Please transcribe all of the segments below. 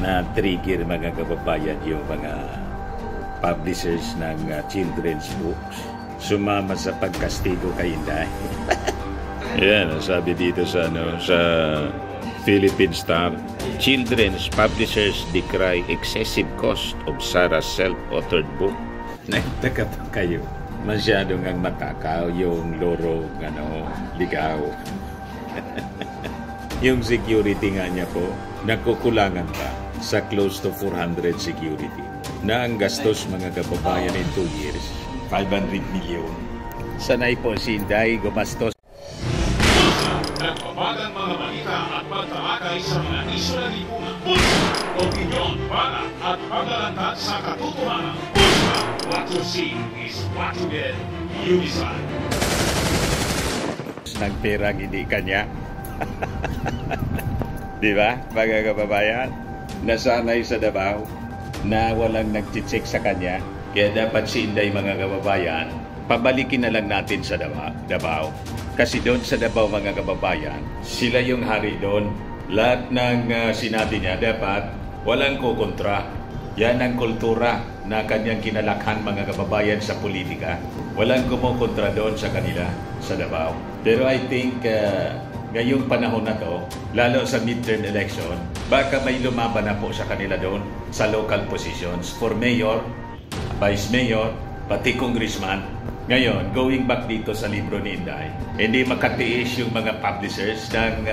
na trigger mga kababayan yung mga publishers ng children's books sumama sa pagkastigo kay Inday. Yan, sabi dito sa Philippine Star, children's publishers decry excessive cost of Sarah's self-authored book. Nagtaka pa kayo. Masyadong ang matakaw yung loro, ligaw. Yung security nga niya po, nagkukulangan pa sa close to 400 security. Na ang gastos mga kababayan in 2 years, 500 million. Sanay po si Inday gumastos. Nagpapagang mga balita at pagtalakay sa mga isyo na lipunan. Pulsa, opinyon, para at paglalantad sa katotohanan. Pulsa, what you see is what you get. Unisan. Nagperang hindi kanya. Di ba, mga kababayan? Nasanay sa Davao na walang nag-check sa kanya. Kaya dapat si Inday, mga kababayan, pabalikin na lang natin sa Davao. Kasi doon sa Davao, mga kababayan, sila yung hari doon. Lahat ng sinabi niya, dapat walang kukontra. Yan ang kultura na kanyang kinalakhan, mga kababayan, sa politika. Walang kumukontra doon sa kanila, sa Davao. Pero I think ngayong panahon na to, lalo sa midterm election, baka may lumaban na po sa kanila doon sa local positions for mayor, vice mayor, pati congressman. Ngayon, going back dito sa libro ni Inday, hindi makatiis yung mga publishers ng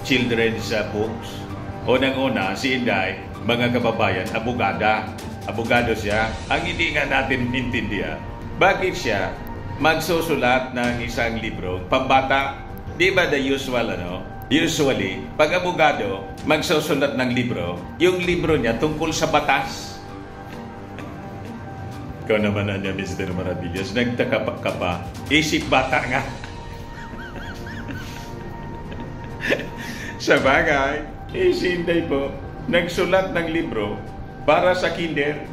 children's books. Unang-una, si Inday, mga kababayan, abogado siya. Ang hindi nga natin intindihan, bakit siya magsusulat ng isang libro, pambata? Di ba the usual, Usually, pag abogado, magsusulat ng libro, yung libro niya tungkol sa batas. Ikaw naman niya, Mr. Maravillas, nagtaka ka pa, isip bata nga. Sa bagay, si Inday po, nagsulat ng libro para sa kinder.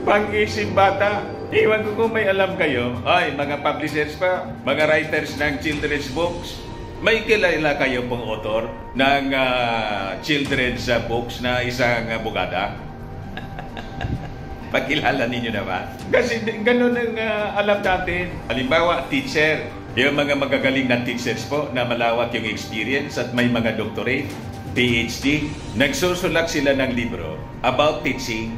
Pang-isip bata. Iwan ko kung may alam kayo, ay mga publishers pa, mga writers ng children's books, may kilala kayo pong author ng children's books na isang abogada? Pagkilala ninyo naman. Kasi ganun ang alam natin. Halimbawa, teacher. Yung mga magagaling na teachers po na malawak yung experience at may mga doctorate, PhD, nagsusulat sila ng libro about teaching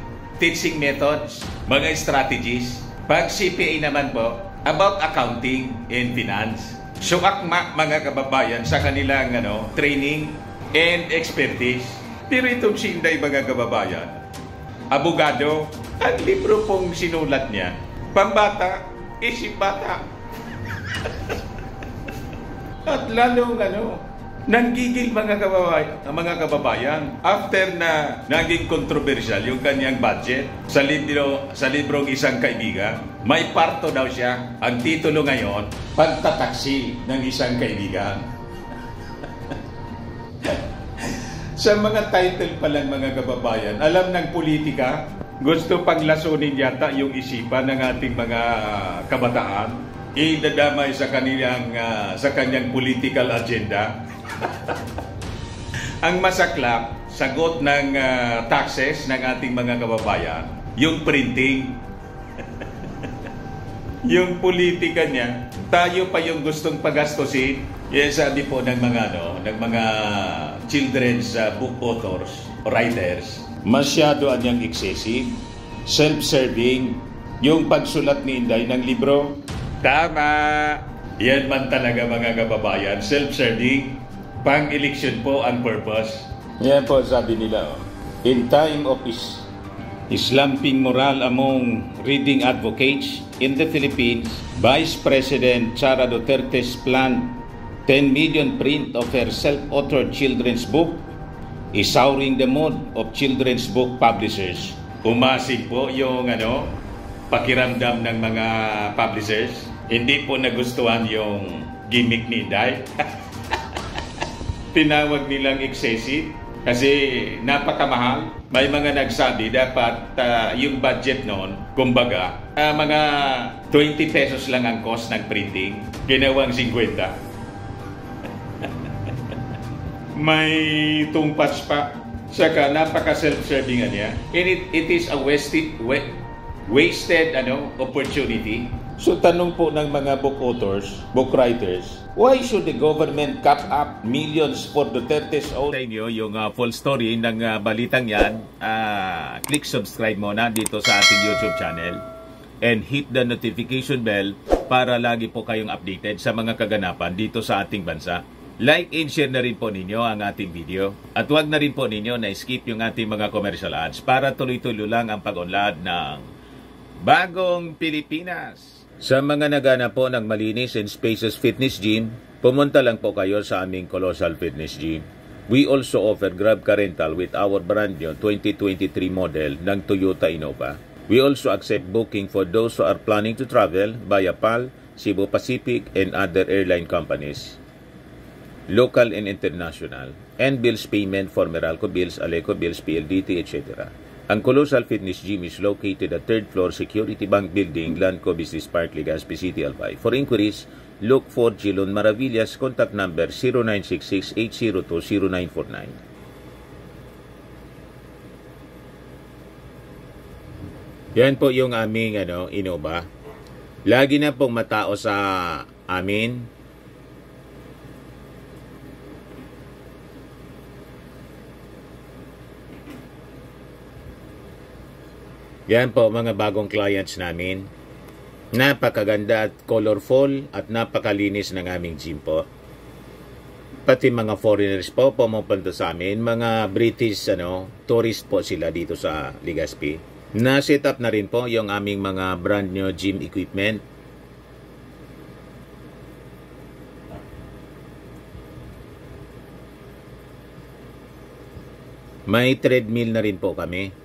methods, mga strategies. Pag CPA naman po, about accounting and finance. So akma, mga kababayan, sa kanilang training and expertise. Pero itong si Inday, mga kababayan, abogado, ang libro pong sinulat niya, pambata, isip bata. At lalong nanggigil mga kababayan after na naging controversial yung kanyang budget sa librong Isang Kaibigan. May parto daw siya. Ang titulo ngayon, Pagtataksil ng Isang Kaibigan. Sa mga title pa lang, mga kababayan, alam ng politika, gusto paglasunin yata yung isipan ng ating mga kabataan, idadamay sa kanyang political agenda. Ang masaklap, sagot ng taxes ng ating mga kababayan, yung printing. Yung politika niya, tayo pa yung gustong pagastusin. Yes, sabi po ng mga children's book authors, writers, masyado anyang excessive, self-serving, yung pagsulat ni Inday ng libro. Tama! Yan man talaga, mga kababayan, self-serving, pang-election po ang purpose. Yan po sabi nila. In time of slumping moral among reading advocates in the Philippines, Vice President Sara Duterte's planned 10 million print of her self-authored children's book is souring the mood of children's book publishers. Umasig po yung pakiramdam ng mga publishers. Hindi po nagustuhan yung gimmick ni Inday. Tinawag nilang excessive kasi napakamahal. May mga nagsabi dapat yung budget noon, kumbaga, mga 20 pesos lang ang cost ng printing. Ginawang 50. May tumpas pa. Saka napaka-self-serving niya. And it is a wasted opportunity. So tanong po ng mga book authors, book writers, why should the government cap up millions for Duterte's own? Sa inyo yung full story ng balitang yan, click subscribe muna dito sa ating YouTube channel and hit the notification bell para lagi po kayong updated sa mga kaganapan dito sa ating bansa. Like and share na rin po ninyo ang ating video at huwag na rin po ninyo na skip yung ating mga commercial ads para tuloy-tuloy lang ang pag-unlad ng Bagong Pilipinas. Sa mga nagana po ng malinis and spacious fitness gym, pumunta lang po kayo sa aming Colossal Fitness Gym. We also offer Grab Car Rental with our brand new 2023 model ng Toyota Innova. We also accept booking for those who are planning to travel via PAL, Cebu Pacific, and other airline companies, local and international, and bills payment for Meralco Bills, Aleco Bills, PLDT, etc. Ang Colossal Fitness Gym is located at 3rd floor Security Bank Building, Lanco Business Park, Legazpi City, Albay. For inquiries, look for Gilon Maravillas, contact number 0966-802-0949. Yan po yung aming Innova. Lagi na pong matao sa amin. Yan po mga bagong clients namin. Napakaganda at colorful at napakalinis ng aming gym po. Pati mga foreigners po pumupunta sa amin. Mga British tourist po sila dito sa Legazpi. Na-set up na rin po yung aming mga brand new gym equipment. May treadmill na rin po kami.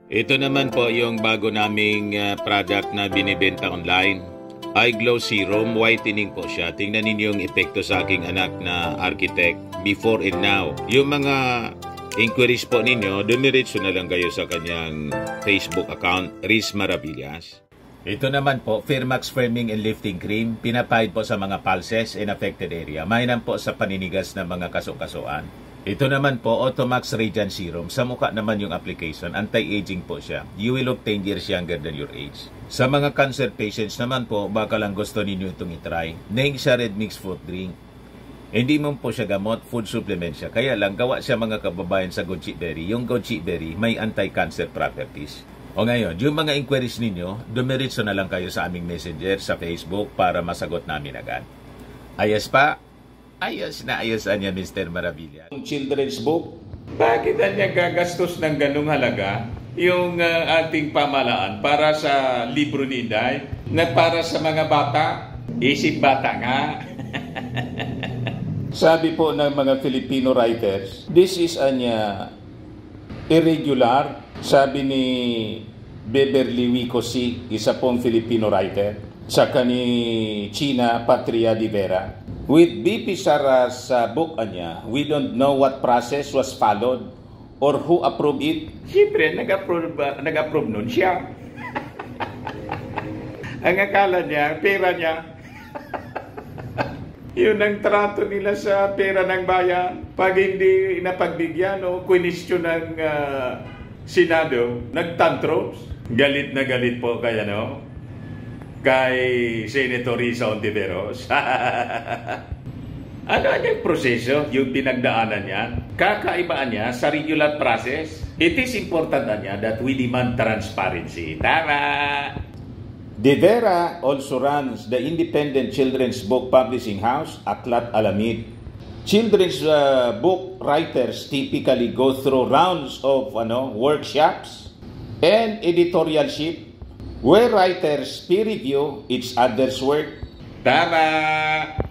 Ito naman po yung bago naming product na binibenta online. Eye Glow Serum, whitening po siya. Tingnan ninyo yung epekto sa aking anak na architect before and now. Yung mga inquiries po ninyo, dumiretso na lang kayo sa kanyang Facebook account, Riz Maravillas. Ito naman po, Firmax Firming and Lifting Cream. Pinapahid po sa mga pulses and affected area. Mainam po sa paninigas ng mga kasukasuan. Ito naman po, Automax Radiant Serum. Sa mukha naman yung application. Anti-aging po siya. You will look 10 years younger than your age. Sa mga cancer patients naman po, baka lang gusto ninyo itong itry. Naing siya red mixed fruit drink. Hindi mo po siya gamot, food supplement siya. Kaya lang, gawa siya mga kababayan sa goji berry. Yung goji berry may anti-cancer properties. O ngayon, yung mga inquiries ninyo, dumiretso na lang kayo sa aming messenger sa Facebook para masagot namin agad. Ayos pa? Ayos na ayosan niya, Mr. Maravilla. Children's book, bakit niya gagastos ng ganung halaga yung ating pamalaan para sa libro ni Inday na para sa mga bata? Isip bata nga. Sabi po ng mga Filipino writers, this is irregular. Sabi ni Beverly Wicosi, isa pong Filipino writer, saka ni China Patria de Vera. With BP Sara's book niya, we don't know what process was followed or who approved it. Siyempre, nag-approve nun siya. Ang akala niya, pera niya. Yun ang trato nila sa pera ng bayan. Pag hindi napagbigyan o question ng Senado, nagtantrums. Galit na galit po kaya kay Senator Risa Ontiveros. Ano yung proseso, yung pinagdaanan niya? Kakaibaan niya sa regular process. It is important na niya that we demand transparency. Tama! De Vera also runs the independent children's book publishing house, Aklat Alamid. Children's book writers typically go through rounds of workshops and editorialship where writers peer review each other's work. Tama!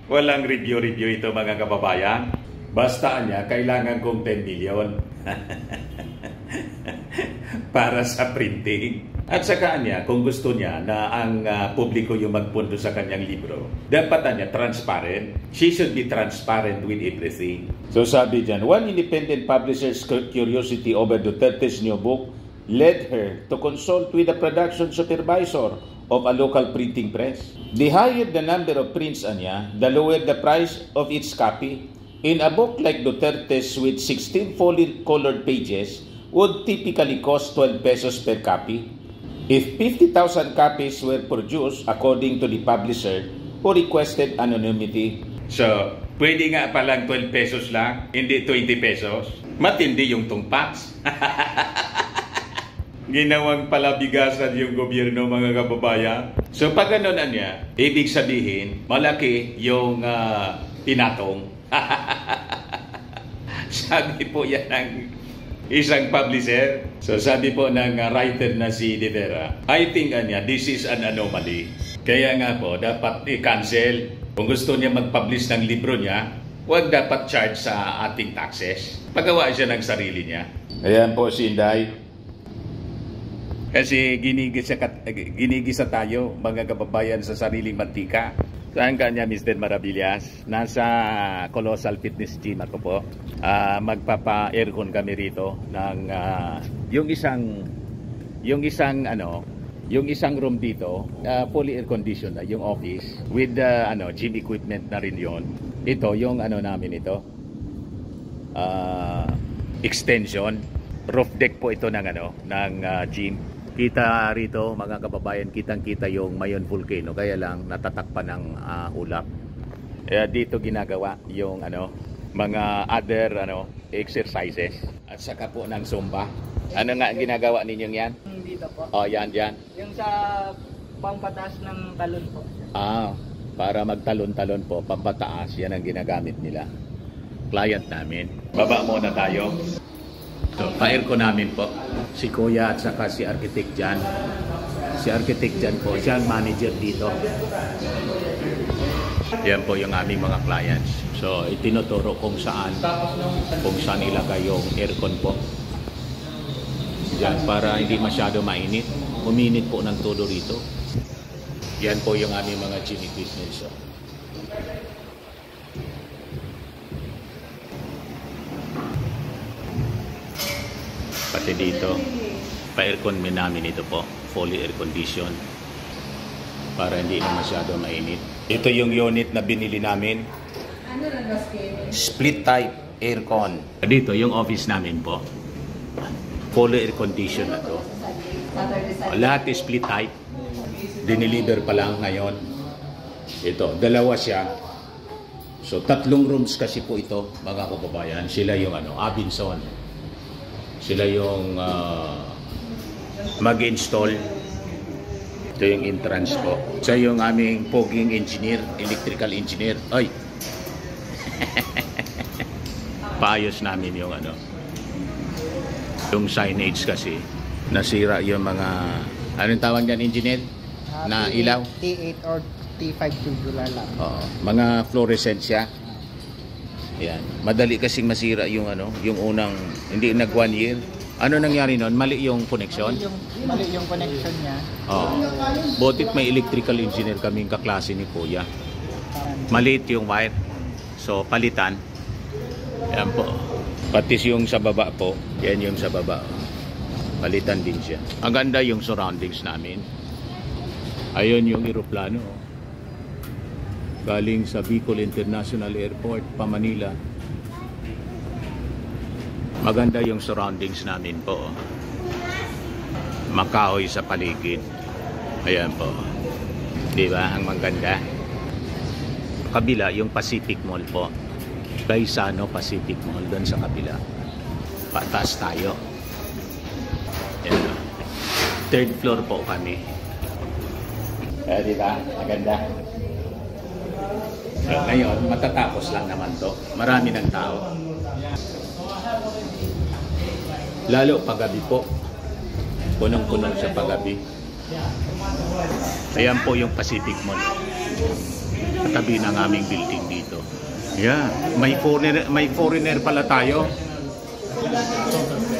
Walang review ito mga kababayan. Basta niya, kailangan kong 10 million para sa printing. At saka niya, kung gusto niya na ang publiko yung magpundo sa kanyang libro, dapat niya transparent. She should be transparent with everything. So sabi dyan, one independent publisher's curiosity over Duterte's new book led her to consult with the production supervisor of a local printing press. The higher the number of prints anya, the lower the price of its copy. In a book like Duterte's with 16 fully colored pages would typically cost 12 pesos per copy. If 50,000 copies were produced according to the publisher who requested anonymity. So, pwede nga palang 12 pesos lang, hindi 20 pesos. Matindi yung tungpats. Ginawang palabigasan yung gobyerno, mga kababayan. So pag gano'n niya, ibig sabihin, malaki yung pinatong. Sabi po yan ng isang publisher. So sabi po ng writer na si De Vera, I think this is an anomaly. Kaya nga po, dapat i-cancel. Kung gusto niya mag-publish ng libro niya, huwag dapat charge sa ating taxes. Pagawa siya ng sarili niya. Ayan po si Inday. Kasi ginigisa tayo, mga kababayan, sa sariling mantika. Saan ka niya, Mr. Maravillas? Nasa Colossal Fitness Gym ako po. Magpapa-aircon kami rito ng yung isang room dito, fully air conditioned na yung office with gym equipment na rin yon. Ito yung namin ito. Extension, roof deck po ito ng gym. Kita rito, mga kababayan, kitang-kita yung Mayon Volcano, kaya lang natatakpan ng ulap. Kaya dito ginagawa yung mga other exercises at saka po ng Zumba. Ano nga ginagawa ninyong yan? Dito po. Oh, yan. Yung sa pampataas ng talon po. Para magtalon-talon po, pampataas, yan ang ginagamit nila. Client namin. Baba muna tayo. So, pa-aircon namin po. Si Kuya at saka si Architect Jan. Si Architect Jan po, siya ang manager dito. Yan po yung aming mga clients. So, itinuturo kung saan ilagay yung aircon po. Yan, para hindi masyado mainit. Uminit po ng todo rito. Yan po yung aming mga gym equipment. So. Pati dito, pa-aircon namin ito po, fully air condition para hindi na masyado mainit. Ito yung unit na binili namin, split type aircon. Dito yung office namin po, fully air condition na to. Lahat is split type, dineliver pa lang ngayon. Ito, dalawa siya. So 3 rooms kasi po ito, mga kababayan. Sila yung Abinson. Sila yung mag-install. Ito yung entrance po. Siya yung aming poging engineer, electrical engineer. Ay! Paayos namin yung yung signage kasi. Nasira yung mga, anong tawag dyan, engineer? Na ilaw? T8 or T5 tubular lang. Oo. Mga fluorescent siya. Yan. Madali kasing masira yung yung unang, hindi nag 1 year. Ano nangyari noon? Mali yung connection? Mali yung connection niya. Oo. Butit may electrical engineer kaming kaklase ni Kuya. Maliit yung wire. So, palitan. Yan po. Pati yung sa baba po. Yan yung sa baba. Palitan din siya. Ang ganda yung surroundings namin. Ayun yung eroplano. Galing sa Bicol International Airport, pa Manila. Maganda yung surroundings namin po. Makahoy sa paligid. Ayan po. Diba? Ang maganda. Kabila, yung Pacific Mall po. Baisano Pacific Mall. Doon sa kabila. Pataas tayo. Ayan. 3rd floor po kami. Diba? Maganda. Ngayon, matatapos lang naman to. Marami ng tao. Lalo paggabi po. Punong-punong sa paggabi. Ayan po yung Pacific Mall. Katabi ng aming building dito. Yeah, may foreigner pala tayo.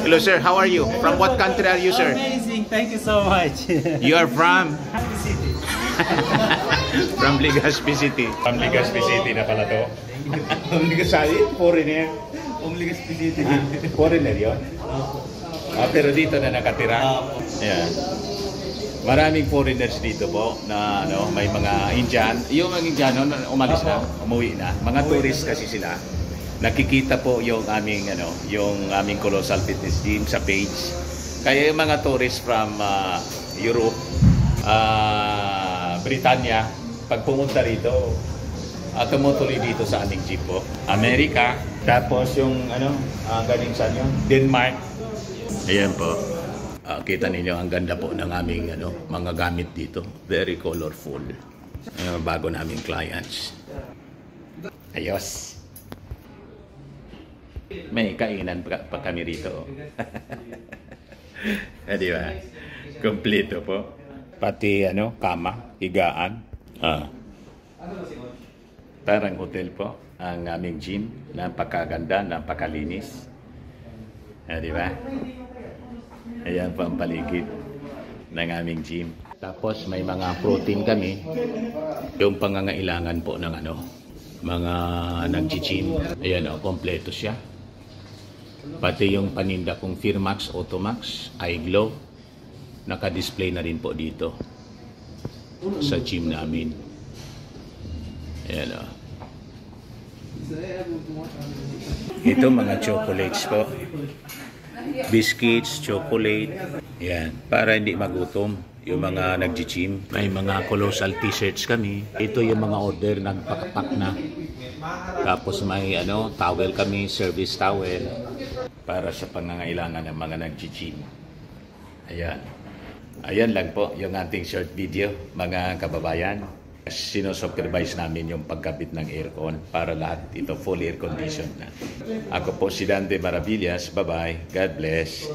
Hello sir, how are you? From what country are you, sir? Amazing, thank you so much. You are from? From Legazpi City. From Legazpi City na pala to. Legazpi? Foreigner? From Legazpi City. Foreigner yun? Pero dito na nakatira? Yeah. Maraming foreigners dito po na ano, may mga Indian. Yung mga Indiano umalis na, umuwi na. Mga tourist kasi sila. Nakikita po yung aming Colossal Fitness Gym sa page. Kaya yung mga tourists from Europe, Britanya, pag pumunta rito, tumutuloy dito sa aming gym po. Amerika, tapos yung galing saan yun? Denmark. Ayan po. Kita ninyo ang ganda po ng aming mga gamit dito. Very colorful. Bago naming clients. Ayos. May kainan pa kami rito. Di ba? Kompleto po. Pati kama, higaan. Parang hotel po ang aming gym. Napakaganda, napakalinis. Di ba? Ayan po ang paligid ng aming gym. Tapos may mga protein kami. Yung pangangailangan po ng mga nag-gym. Ayan kompleto siya. Pati yung paninda kong Firmax, Automax, iGlow. Naka-display na rin po dito sa gym namin. Ayan Ito mga chocolates po. Biscuits, chocolate. Yan. Para hindi magutom yung mga nag-gym. May mga Colossal t-shirts kami. Ito yung mga order nagpack na. Tapos may towel kami, service towel para sa pangangailangan ng mga nag-gym. Ayan. Ayan lang po yung ating short video, mga kababayan. Sino-supervise namin yung pagkabit ng aircon para lahat ito full air condition na. Ako po si Dante Maravillas. Bye-bye. God bless.